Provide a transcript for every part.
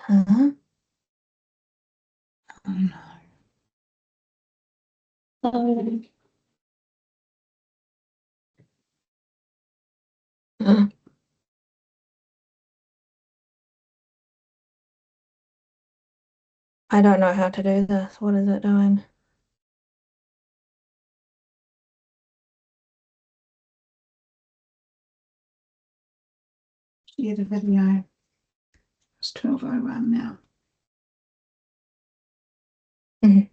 Huh? Oh no. Uh, I don't know how to do this. What is it doing? Share the video. It's 12:01 now. Mhm.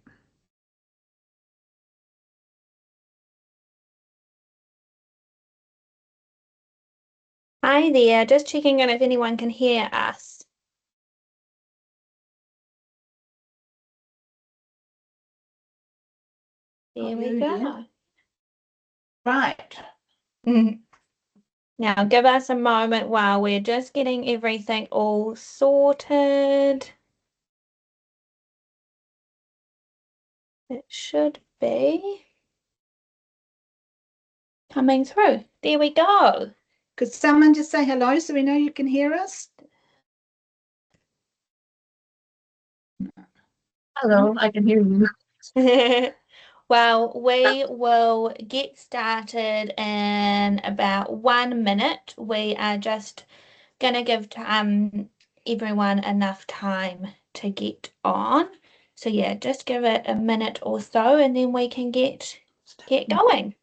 Hi there, just checking in if anyone can hear us. There we go. Right. Now give us a moment while we're just getting everything all sorted. It should be coming through. There we go. Could someone just say hello so we know you can hear us? Hello, I can hear you. Well, we will get started in about 1 minute. We are just going to give everyone enough time to get on. So yeah, just give it a minute or so and then we can get going.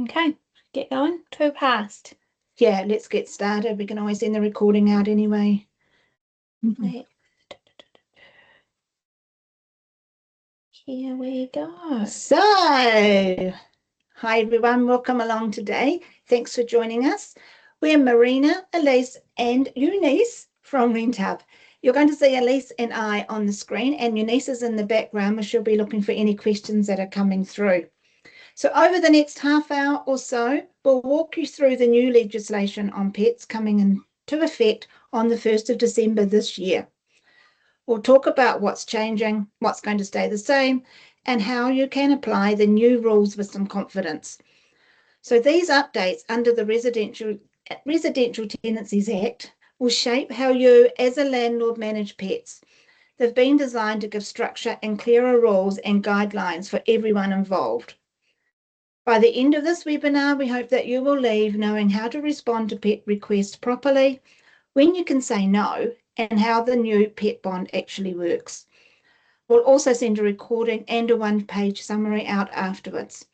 Okay, get going. 2 past. Yeah, let's get started. We can always send the recording out anyway. Here we go. So, hi everyone, welcome along today. Thanks for joining us. We're Marina, Elise and Eunice from Renthub. You're going to see Elise and I on the screen and Eunice is in the background where she'll be looking for any questions that are coming through. So over the next half hour or so, we'll walk you through the new legislation on pets coming into effect on the 1st of December this year. We'll talk about what's changing, what's going to stay the same, and how you can apply the new rules with some confidence. So these updates under the Residential Tenancies Act will shape how you as a landlord manage pets. They've been designed to give structure and clearer rules and guidelines for everyone involved. By the end of this webinar, we hope that you will leave knowing how to respond to pet requests properly, when you can say no, and how the new pet bond actually works. We'll also send a recording and a one-page summary out afterwards.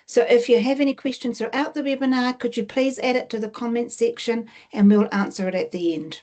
So if you have any questions throughout the webinar, could you please add it to the comments section and we'll answer it at the end.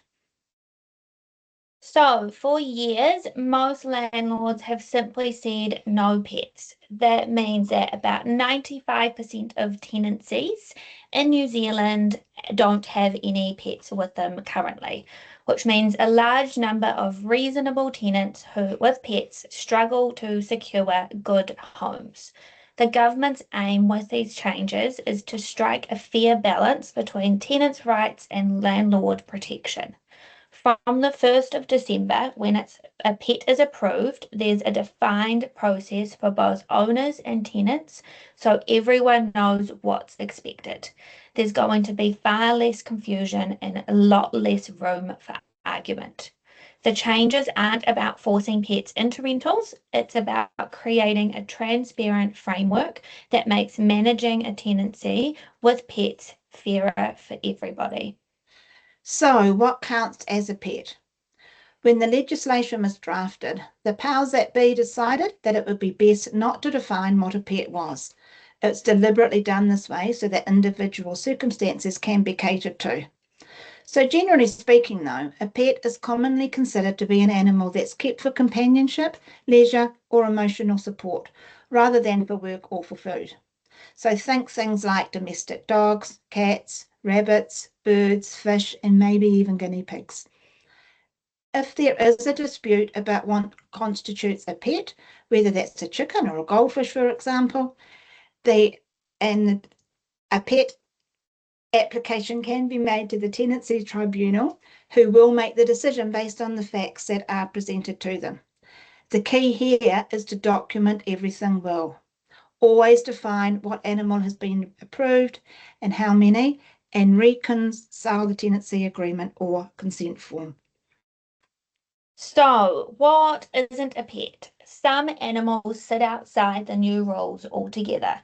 So, for years, most landlords have simply said no pets. That means that about 95% of tenancies in New Zealand don't have any pets with them currently, which means a large number of reasonable tenants who, with pets, struggle to secure good homes. The government's aim with these changes is to strike a fair balance between tenants' rights and landlord protection. From the 1st of December, when a pet is approved, there's a defined process for both owners and tenants, so everyone knows what's expected. There's going to be far less confusion and a lot less room for argument. The changes aren't about forcing pets into rentals, it's about creating a transparent framework that makes managing a tenancy with pets fairer for everybody. So what counts as a pet? When the legislation was drafted, the powers that be decided that it would be best not to define what a pet was. It's deliberately done this way so that individual circumstances can be catered to. So generally speaking though, a pet is commonly considered to be an animal that's kept for companionship, leisure or emotional support, rather than for work or for food. So think things like domestic dogs, cats, rabbits, birds, fish, and maybe even guinea pigs. If there is a dispute about what constitutes a pet, whether that's a chicken or a goldfish, for example, a pet application can be made to the Tenancy Tribunal, who will make the decision based on the facts that are presented to them. The key here is to document everything well. Always define what animal has been approved and how many, and reconcile the tenancy agreement or consent form. So, what isn't a pet? Some animals sit outside the new rules altogether,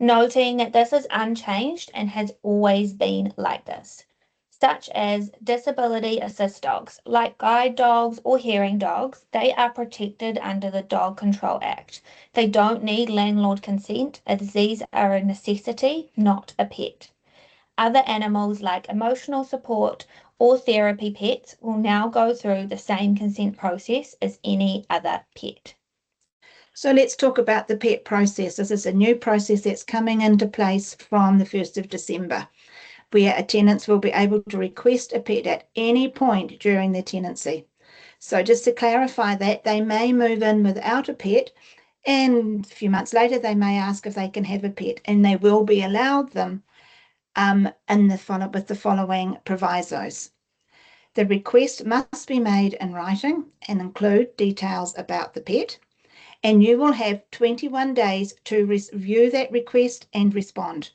noting that this is unchanged and has always been like this, such as disability assist dogs, like guide dogs or hearing dogs. They are protected under the Dog Control Act. They don't need landlord consent, as these are a necessity, not a pet. Other animals like emotional support or therapy pets will now go through the same consent process as any other pet. So let's talk about the pet process. This is a new process that's coming into place from the 1st of December, where tenants will be able to request a pet at any point during their tenancy. So just to clarify that, they may move in without a pet, and a few months later they may ask if they can have a pet, and they will be allowed them with the following provisos. The request must be made in writing and include details about the pet, and you will have 21 days to review that request and respond.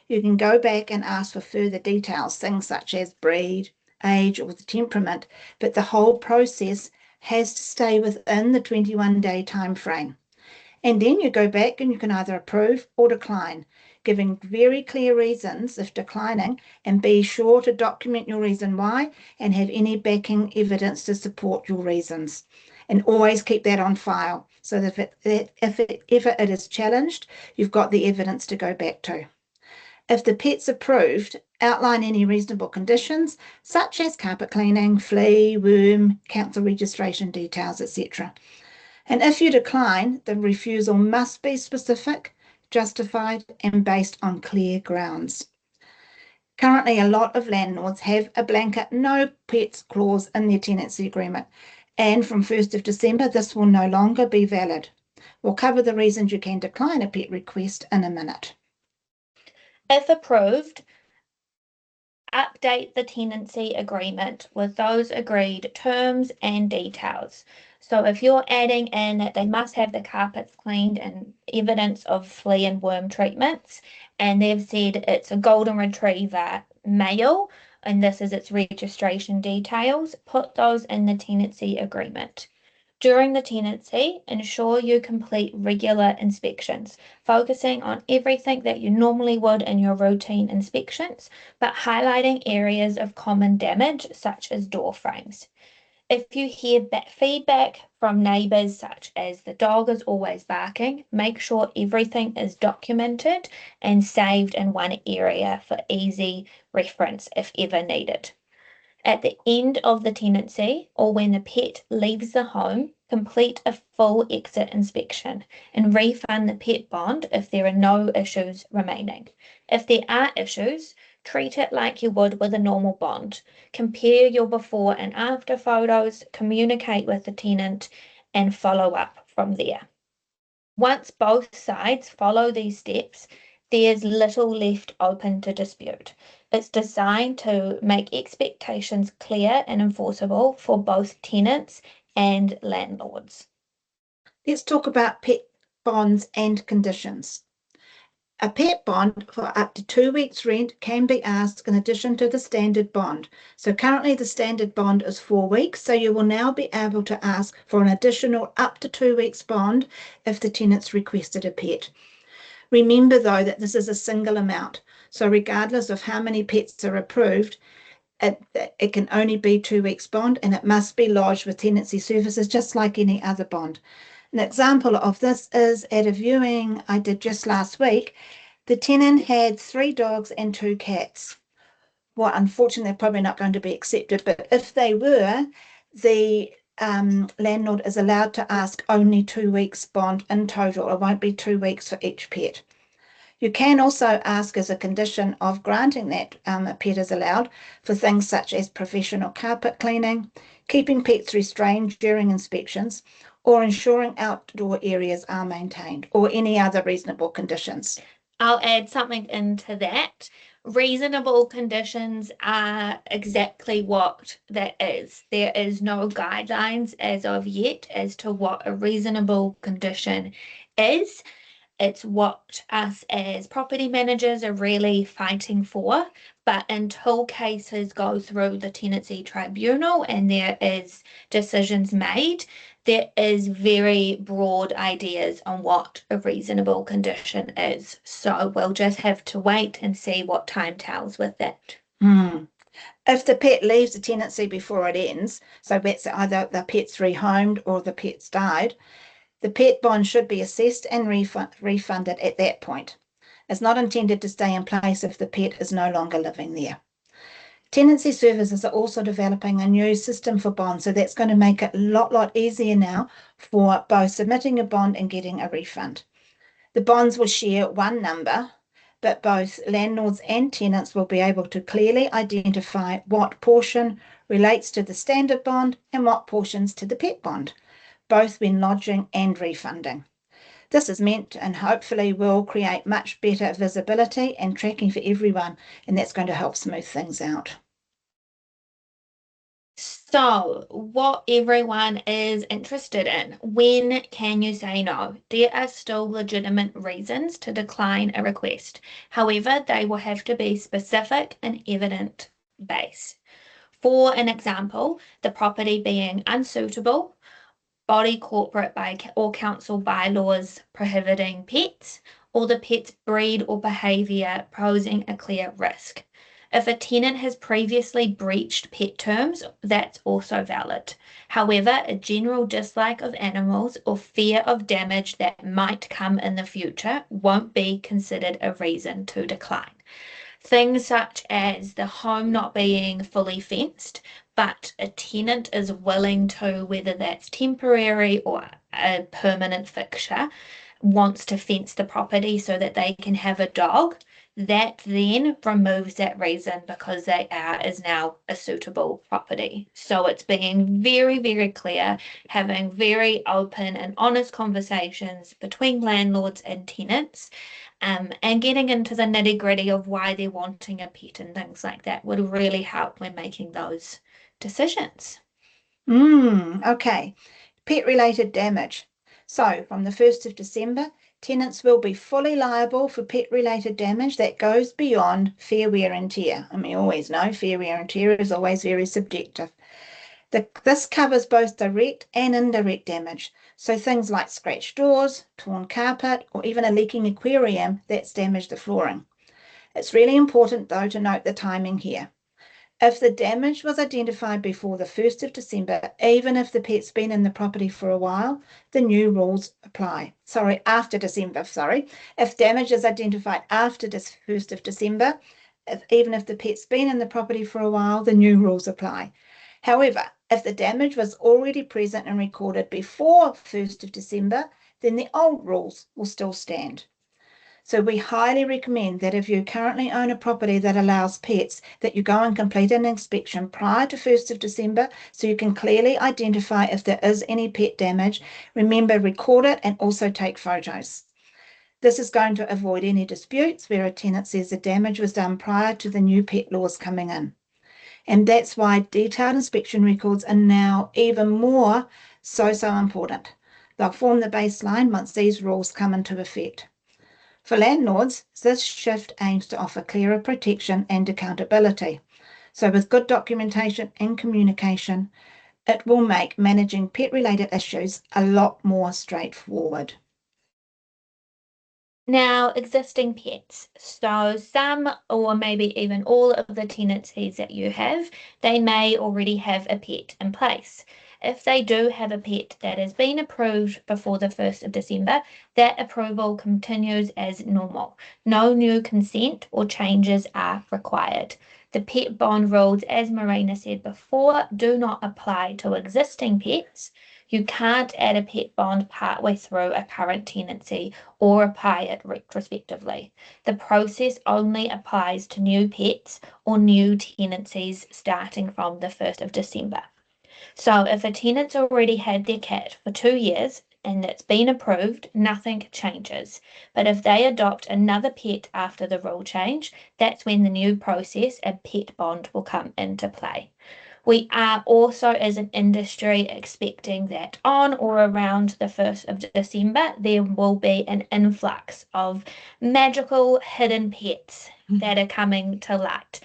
You can go back and ask for further details, things such as breed, age, or the temperament, but the whole process has to stay within the 21-day time frame. And then you go back and you can either approve or decline, giving very clear reasons if declining, and be sure to document your reason why and have any backing evidence to support your reasons. And always keep that on file so that if ever it is challenged, you've got the evidence to go back to. If the pet's approved, outline any reasonable conditions, such as carpet cleaning, flea, worm, council registration details, etc. And if you decline, the refusal must be specific, justified, and based on clear grounds. Currently, a lot of landlords have a blanket no pets clause in their tenancy agreement, and from 1st of December, this will no longer be valid. We'll cover the reasons you can decline a pet request in a minute. If approved, update the tenancy agreement with those agreed terms and details. So if you're adding in that they must have the carpets cleaned and evidence of flea and worm treatments, and they've said it's a golden retriever male, and this is its registration details, put those in the tenancy agreement. During the tenancy, ensure you complete regular inspections, focusing on everything that you normally would in your routine inspections, but highlighting areas of common damage such as door frames. If you hear feedback from neighbours such as the dog is always barking, make sure everything is documented and saved in one area for easy reference if ever needed. At the end of the tenancy, or when the pet leaves the home, complete a full exit inspection and refund the pet bond if there are no issues remaining. If there are issues, treat it like you would with a normal bond. Compare your before and after photos, communicate with the tenant, and follow up from there. Once both sides follow these steps, there's little left open to dispute. It's designed to make expectations clear and enforceable for both tenants and landlords. Let's talk about pet bonds and conditions. A pet bond for up to 2 weeks' rent can be asked in addition to the standard bond. So currently the standard bond is 4 weeks, so you will now be able to ask for an additional up to 2 weeks bond if the tenant's requested a pet. Remember though that this is a single amount, so regardless of how many pets are approved, it can only be 2 weeks bond, and it must be lodged with tenancy services just like any other bond. An example of this is at a viewing I did just last week. The tenant had 3 dogs and 2 cats. Well, unfortunately, they're probably not going to be accepted, but if they were, the landlord is allowed to ask only 2 weeks bond in total. It won't be 2 weeks for each pet. You can also ask as a condition of granting that a pet is allowed for things such as professional carpet cleaning, keeping pets restrained during inspections, or ensuring outdoor areas are maintained, or any other reasonable conditions. I'll add something into that. Reasonable conditions are exactly what that is. There is no guidelines as of yet as to what a reasonable condition is. It's what us as property managers are really fighting for. But until cases go through the tenancy tribunal and there is decisions made, there is very broad ideas on what a reasonable condition is. So we'll just have to wait and see what time tells with that. If the pet leaves the tenancy before it ends, so that's either the pet's rehomed or the pet's died, the pet bond should be assessed and refunded at that point. It's not intended to stay in place if the pet is no longer living there. Tenancy services are also developing a new system for bonds, so that's going to make it a lot easier now for both submitting a bond and getting a refund. The bonds will share one number, but both landlords and tenants will be able to clearly identify what portion relates to the standard bond and what portions to the pet bond, both when lodging and refunding. This is meant and hopefully will create much better visibility and tracking for everyone, and that's going to help smooth things out. So, what everyone is interested in, when can you say no? There are still legitimate reasons to decline a request. However, they will have to be specific and evidence-based. For an example, the property being unsuitable, body corporate by or council bylaws prohibiting pets, or the pet's breed or behaviour posing a clear risk. If a tenant has previously breached pet terms, that's also valid. However, a general dislike of animals or fear of damage that might come in the future won't be considered a reason to decline. Things such as the home not being fully fenced, but a tenant is willing to, whether that's temporary or a permanent fixture, wants to fence the property so that they can have a dog, that then removes that reason because is now a suitable property. So it's being very clear, having very open and honest conversations between landlords and tenants, and getting into the nitty-gritty of why they're wanting a pet and things like that would really help when making those decisions. Okay. Pet-related damage. So from the 1st of December, tenants will be fully liable for pet-related damage that goes beyond fair wear and tear. And we always know fair wear and tear is always very subjective. This covers both direct and indirect damage. So things like scratched doors, torn carpet, or even a leaking aquarium that's damaged the flooring. It's really important, though, to note the timing here. If the damage was identified before the 1st of December, even if the pet's been in the property for a while, the new rules apply. After December, If damage is identified after the 1st of December, even if the pet's been in the property for a while, the new rules apply. However, if the damage was already present and recorded before 1st of December, then the old rules will still stand. So we highly recommend that if you currently own a property that allows pets, that you go and complete an inspection prior to 1st of December so you can clearly identify if there is any pet damage. Remember, record it and also take photos. This is going to avoid any disputes where a tenant says the damage was done prior to the new pet laws coming in. And that's why detailed inspection records are now even more so important. They'll form the baseline once these rules come into effect. For landlords, this shift aims to offer clearer protection and accountability. So with good documentation and communication, it will make managing pet-related issues a lot more straightforward. Now, existing pets. So some or maybe even all of the tenancies that you have, they may already have a pet in place. If they do have a pet that has been approved before the 1st of December, that approval continues as normal. No new consent or changes are required. The pet bond rules, as Marina said before, do not apply to existing pets. You can't add a pet bond partway through a current tenancy or apply it retrospectively. The process only applies to new pets or new tenancies starting from the 1st of December. So if a tenant's already had their cat for 2 years, and it's been approved, nothing changes. But if they adopt another pet after the rule change, that's when the new process, a pet bond, will come into play. We are also, as an industry, expecting that on or around the 1st of December, there will be an influx of magical hidden pets that are coming to light.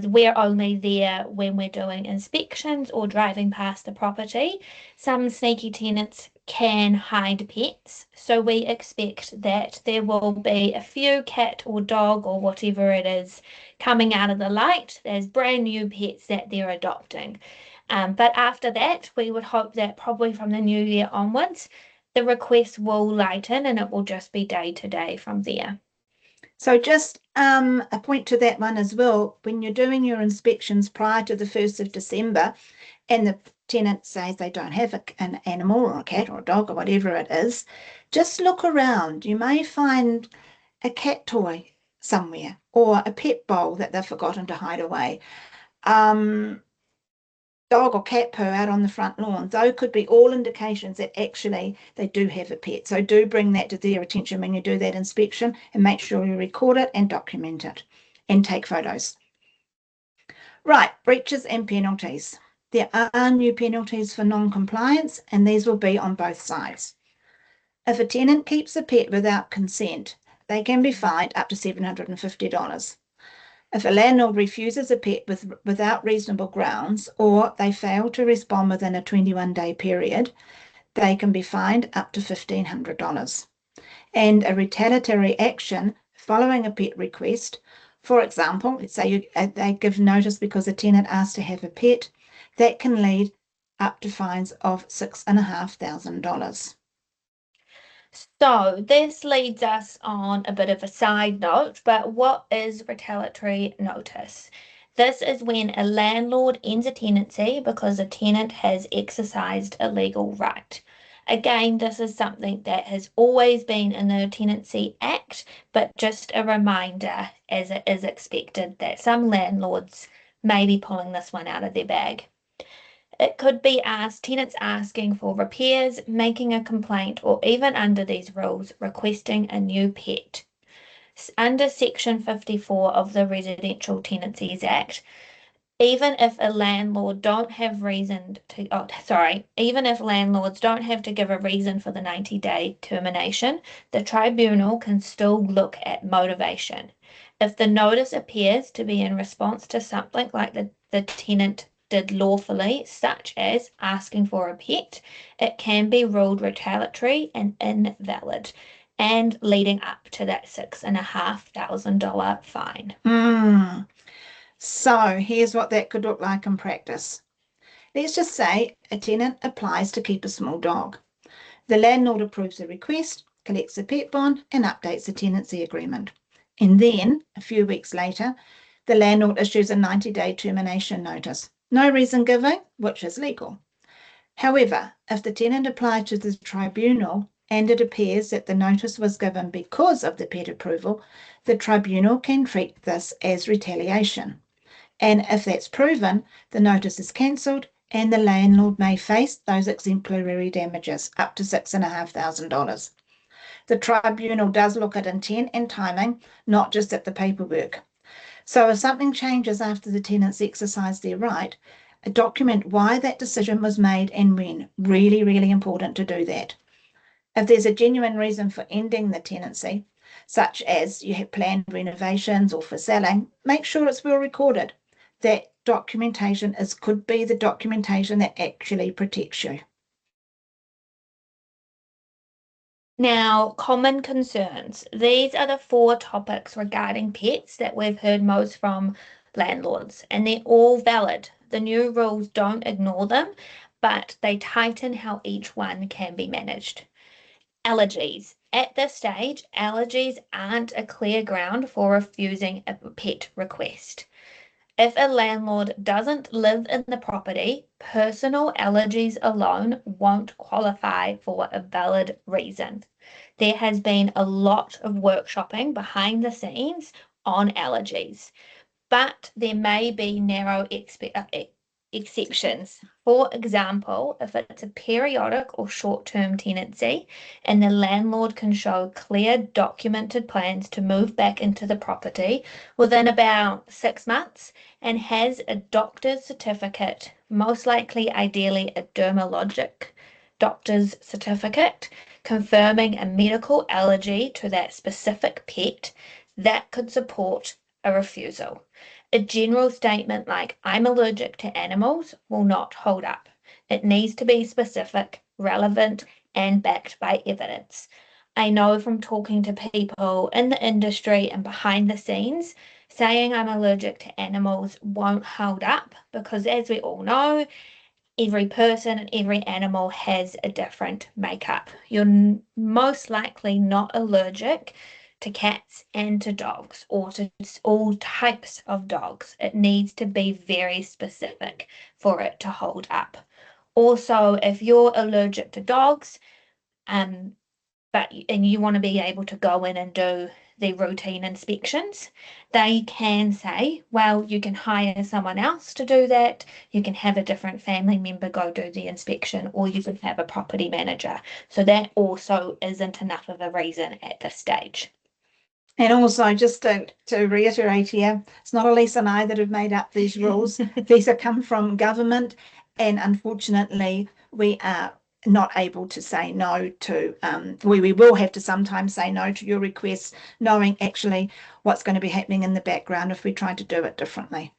We're only there when we're doing inspections or driving past the property. Some sneaky tenants can hide pets, so we expect that there will be a few cat or dog or whatever it is coming out of the light. There's brand new pets that they're adopting. But after that, we would hope that probably from the new year onwards, the requests will lighten and it will just be day to day from there. So just a point to that one as well, when you're doing your inspections prior to the 1st of December and the tenant says they don't have an animal or a cat or a dog or whatever it is, just look around. You may find a cat toy somewhere or a pet bowl that they've forgotten to hide away. Dog or cat poo out on the front lawn. Those could be all indications that actually they do have a pet. So do bring that to their attention when you do that inspection and make sure you record it and document it and take photos. Right, breaches and penalties. There are new penalties for non-compliance and these will be on both sides. If a tenant keeps a pet without consent, they can be fined up to $750. If a landlord refuses a pet without reasonable grounds or they fail to respond within a 21-day period, they can be fined up to $1,500. And a retaliatory action following a pet request, for example, let's say they give notice because a tenant asked to have a pet, that can lead up to fines of $6,500. So this leads us on a bit of a side note, but what is retaliatory notice? This is when a landlord ends a tenancy because a tenant has exercised a legal right. Again, this is something that has always been in the Tenancy Act, but just a reminder, as it is expected, that some landlords may be pulling this one out of their bag. It could be tenants asking for repairs, making a complaint, or even under these rules, requesting a new pet. Under Section 54 of the Residential Tenancies Act, even if a landlord don't have reason to, even if landlords don't have to give a reason for the 90-day termination, the tribunal can still look at motivation. If the notice appears to be in response to something like the tenant did lawfully, such as asking for a pet, it can be ruled retaliatory and invalid, and leading up to that $6,500 fine. So here's what that could look like in practice. Let's just say a tenant applies to keep a small dog. The landlord approves the request, collects the pet bond, and updates the tenancy agreement. And then, a few weeks later, the landlord issues a 90-day termination notice. No reason given, which is legal. However, if the tenant applied to the tribunal and it appears that the notice was given because of the pet approval, the tribunal can treat this as retaliation. And if that's proven, the notice is cancelled and the landlord may face those exemplary damages up to $6,500. The tribunal does look at intent and timing, not just at the paperwork. So if something changes after the tenants exercise their right, document why that decision was made and when. Really, really important to do that. If there's a genuine reason for ending the tenancy, such as you have planned renovations or for selling, make sure it's well recorded. That documentation could be the documentation that actually protects you. Now, common concerns. These are the 4 topics regarding pets that we've heard most from landlords, and they're all valid. The new rules don't ignore them, but they tighten how each one can be managed. Allergies. At this stage, allergies aren't a clear ground for refusing a pet request. If a landlord doesn't live in the property, personal allergies alone won't qualify for a valid reason. There has been a lot of workshopping behind the scenes on allergies, but there may be narrow exceptions. For example, if it's a periodic or short-term tenancy and the landlord can show clear documented plans to move back into the property within about 6 months and has a doctor's certificate, most likely ideally a dermatologic doctor's certificate, confirming a medical allergy to that specific pet, that could support a refusal. A general statement like, I'm allergic to animals, will not hold up. It needs to be specific, relevant, and backed by evidence. I know from talking to people in the industry and behind the scenes, saying I'm allergic to animals won't hold up because, as we all know, every person and every animal has a different makeup. You're most likely not allergic to cats and to dogs or to all types of dogs. It needs to be very specific for it to hold up. Also, if you're allergic to dogs, um, and you want to be able to go in and do the routine inspections, they can say, well, you can hire someone else to do that. You can have a different family member go do the inspection, or you can have a property manager. So that also isn't enough of a reason at this stage. And also, just to reiterate here, it's not Elise and I that have made up these rules. These have come from government, and unfortunately, we are not able to say no to, we will have to sometimes say no to your requests, knowing actually what's going to be happening in the background if we try to do it differently.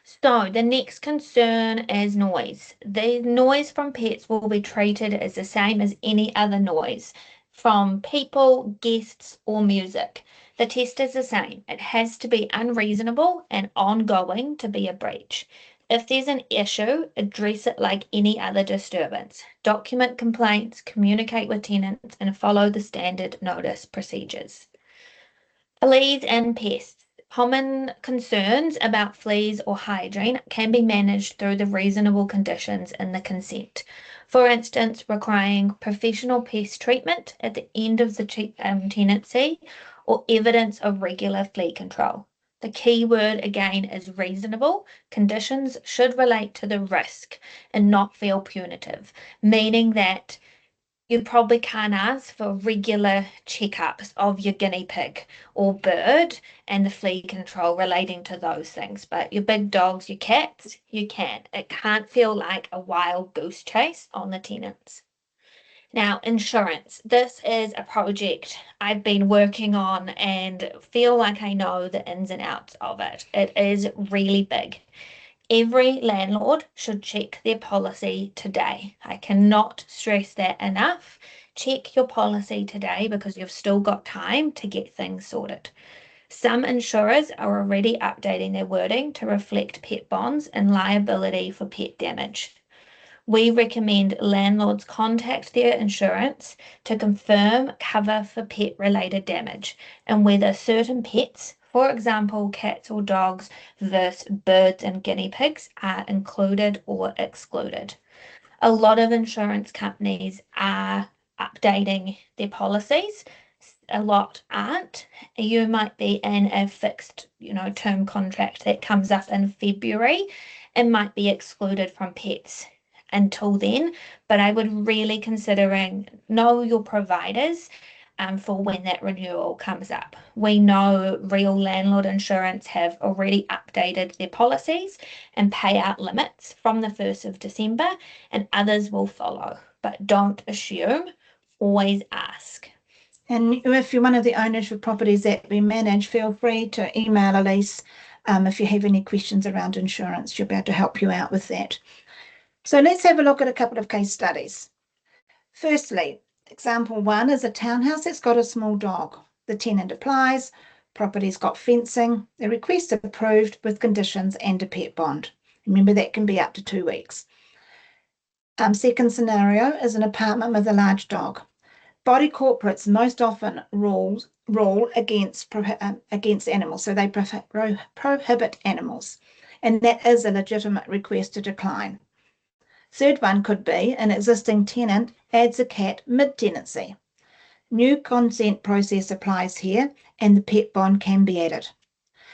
So the next concern is noise. The noise from pets will be treated as the same as any other noise from people, guests, or music. The test is the same. It has to be unreasonable and ongoing to be a breach. If there's an issue, address it like any other disturbance. Document complaints, communicate with tenants, and follow the standard notice procedures. Fleas and pests. Common concerns about fleas or hygiene can be managed through the reasonable conditions in the consent. For instance, requiring professional pest treatment at the end of the tenancy or evidence of regular flea control. The key word again is reasonable. Conditions should relate to the risk and not feel punitive, meaning that you probably can't ask for regular checkups of your guinea pig or bird and the flea control relating to those things. But your big dogs, your cats, you can. It can't feel like a wild goose chase on the tenants. Now, insurance. This is a project I've been working on and feel like I know the ins and outs of it. It is really big. Every landlord should check their policy today. I cannot stress that enough. Check your policy today because you've still got time to get things sorted. Some insurers are already updating their wording to reflect pet bonds and liability for pet damage. We recommend landlords contact their insurance to confirm cover for pet-related damage and whether certain pets, for example, cats or dogs versus birds and guinea pigs, are included or excluded. A lot of insurance companies are updating their policies. A lot aren't. You might be in a fixed, term contract that comes up in February and might be excluded from pets until then, but I would really considering know your providers for when that renewal comes up. We know Real Landlord Insurance have already updated their policies and payout limits from the 1st of December, and others will follow. But don't assume, always ask. And if you're one of the owners of properties that we manage, feel free to email Elise if you have any questions around insurance. She'll be able to help you out with that. So let's have a look at a couple of case studies. Firstly, example 1 is a townhouse that's got a small dog. The tenant applies, property's got fencing, the request approved with conditions and a pet bond. Remember, that can be up to 2 weeks. Second scenario is an apartment with a large dog. Body corporates most often rule against animals, so they prohibit animals, and that is a legitimate request to decline. Third one could be an existing tenant adds a cat mid-tenancy. New consent process applies here and the pet bond can be added.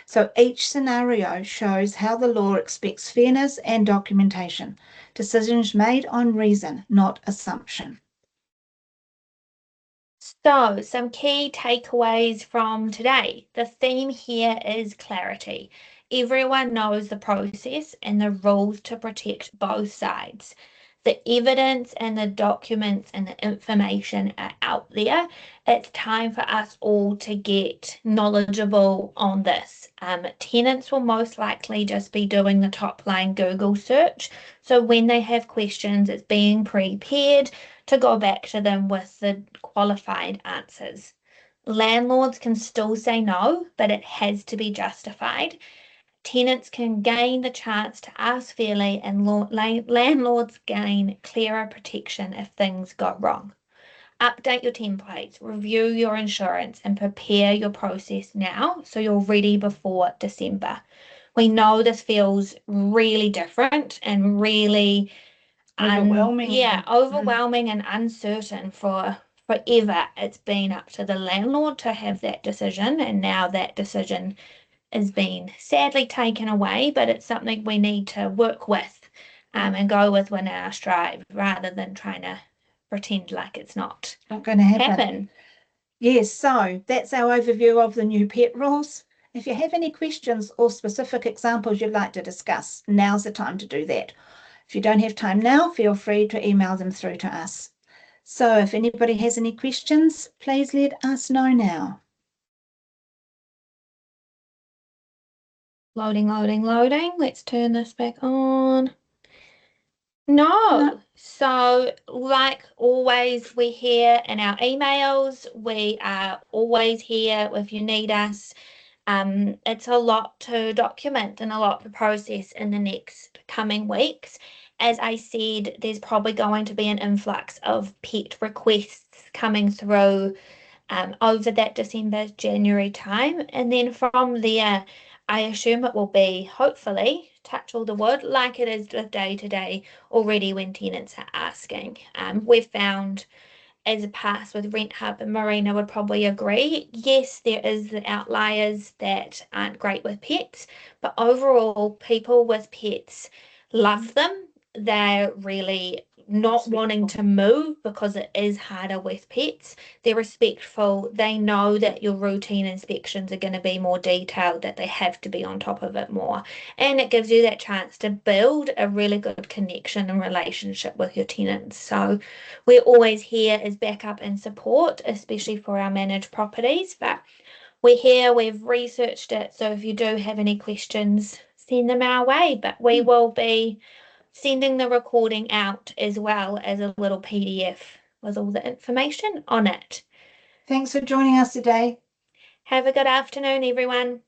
So each scenario shows how the law expects fairness and documentation. Decisions made on reason, not assumption. So, some key takeaways from today. The theme here is clarity. Everyone knows the process and the rules to protect both sides. The evidence and the documents and the information are out there. It's time for us all to get knowledgeable on this. Tenants will most likely just be doing the top line Google search. So when they have questions, it's being prepared to go back to them with the qualified answers. Landlords can still say no, but it has to be justified. Tenants can gain the chance to ask fairly, and landlords gain clearer protection if things go wrong. Update your templates, review your insurance, and prepare your process now so you're ready before December. We know this feels really different and really Overwhelming. overwhelming and uncertain for forever. It's been up to the landlord to have that decision, and now that decision is being sadly taken away, but it's something we need to work with and go with in our stride rather than trying to pretend like it's not going to happen. Yes, so that's our overview of the new pet rules. If you have any questions or specific examples you'd like to discuss, now's the time to do that. If you don't have time now, feel free to email them through to us. So if anybody has any questions, please let us know now. Loading, loading, loading. Let's turn this back on. No. So, like always, we're here in our emails. We are always here if you need us. It's a lot to document and a lot to process in the next coming weeks. As I said, there's probably going to be an influx of pet requests coming through over that December, January time. And then from there, I assume it will be, hopefully, touch all the wood, like it is with day to day already when tenants are asking. We've found as a past with Renthub, and Marina would probably agree. Yes, there is the outliers that aren't great with pets, but overall, people with pets love them. They're really not wanting to move because it is harder with pets. They're respectful. They know that your routine inspections are going to be more detailed, that they have to be on top of it more. And it gives you that chance to build a really good connection and relationship with your tenants. So we're always here as backup and support, especially for our managed properties. But we're here, we've researched it. So if you do have any questions, send them our way. But we will be sending the recording out as well as a little PDF with all the information on it. Thanks for joining us today. Have a good afternoon, everyone.